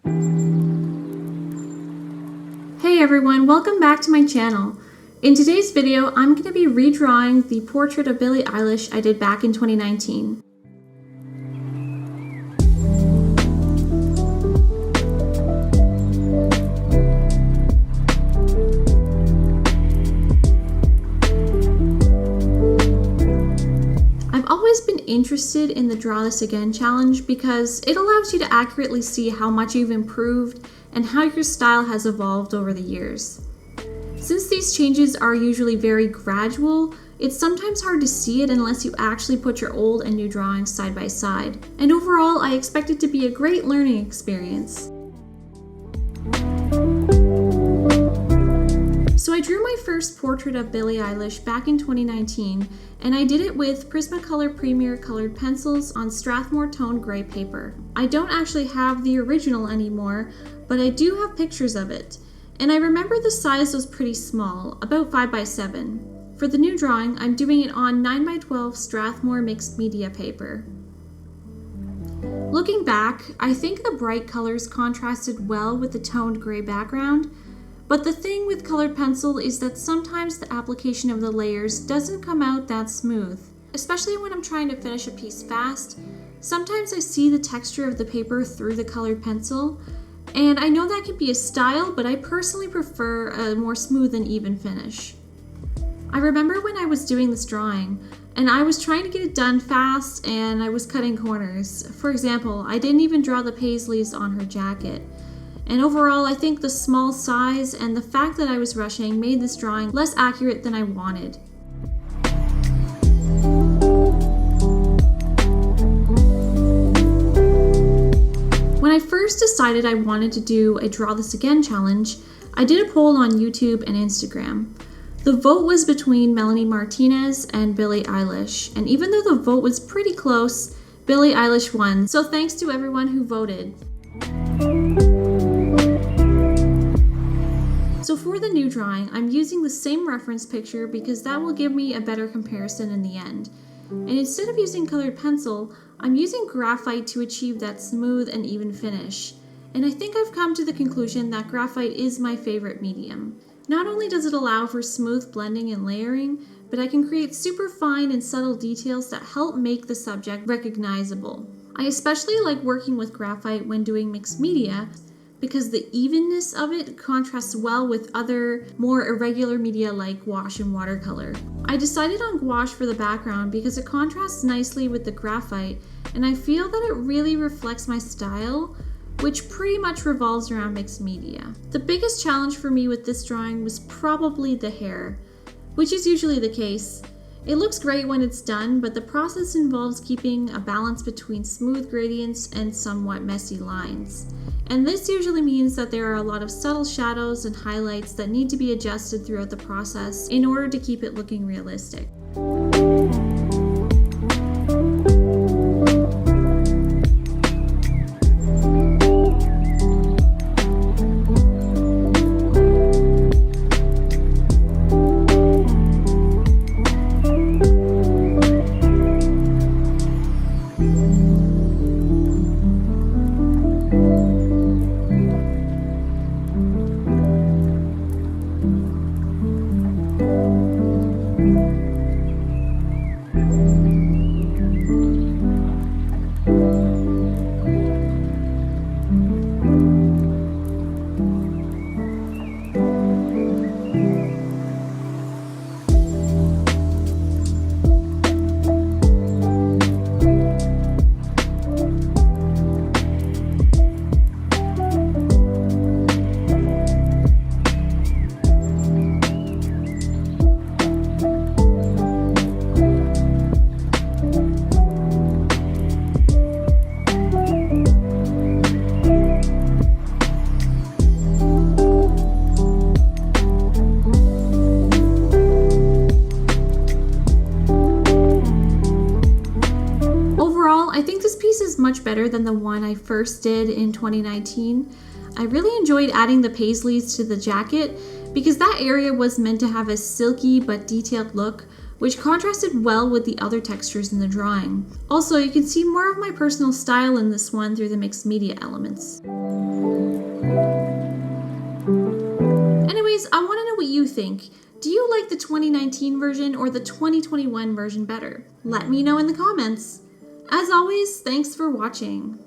Hey everyone, welcome back to my channel. In today's video, I'm going to be redrawing the portrait of Billie Eilish I did back in 2019. I've always been interested in the Draw This Again challenge because it allows you to accurately see how much you've improved and how your style has evolved over the years. Since these changes are usually very gradual, it's sometimes hard to see it unless you actually put your old and new drawings side by side. And overall, I expect it to be a great learning experience. So I drew my first portrait of Billie Eilish back in 2019, and I did it with Prismacolor Premier colored pencils on Strathmore toned gray paper. I don't actually have the original anymore, but I do have pictures of it. And I remember the size was pretty small, about 5x7. For the new drawing, I'm doing it on 9x12 Strathmore Mixed Media paper. Looking back, I think the bright colors contrasted well with the toned gray background, but the thing with colored pencil is that sometimes the application of the layers doesn't come out that smooth. Especially when I'm trying to finish a piece fast, sometimes I see the texture of the paper through the colored pencil, and I know that can be a style, but I personally prefer a more smooth and even finish. I remember when I was doing this drawing, and I was trying to get it done fast and I was cutting corners. For example, I didn't even draw the paisleys on her jacket. And overall, I think the small size and the fact that I was rushing made this drawing less accurate than I wanted. When I first decided I wanted to do a Draw This Again challenge, I did a poll on YouTube and Instagram. The vote was between Melanie Martinez and Billie Eilish, and even though the vote was pretty close, Billie Eilish won, so thanks to everyone who voted. So for the new drawing, I'm using the same reference picture because that will give me a better comparison in the end. And instead of using colored pencil, I'm using graphite to achieve that smooth and even finish. And I think I've come to the conclusion that graphite is my favorite medium. Not only does it allow for smooth blending and layering, but I can create super fine and subtle details that help make the subject recognizable. I especially like working with graphite when doing mixed media, because the evenness of it contrasts well with other, more irregular media like gouache and watercolor. I decided on gouache for the background because it contrasts nicely with the graphite, and I feel that it really reflects my style, which pretty much revolves around mixed media. The biggest challenge for me with this drawing was probably the hair, which is usually the case. It looks great when it's done, but the process involves keeping a balance between smooth gradients and somewhat messy lines. And this usually means that there are a lot of subtle shadows and highlights that need to be adjusted throughout the process in order to keep it looking realistic. Much better than the one I first did in 2019. I really enjoyed adding the paisleys to the jacket because that area was meant to have a silky but detailed look, which contrasted well with the other textures in the drawing. Also, you can see more of my personal style in this one through the mixed media elements. you think? Do you like the 2019 version or the 2021 version better? Let me know in the comments. As always, thanks for watching.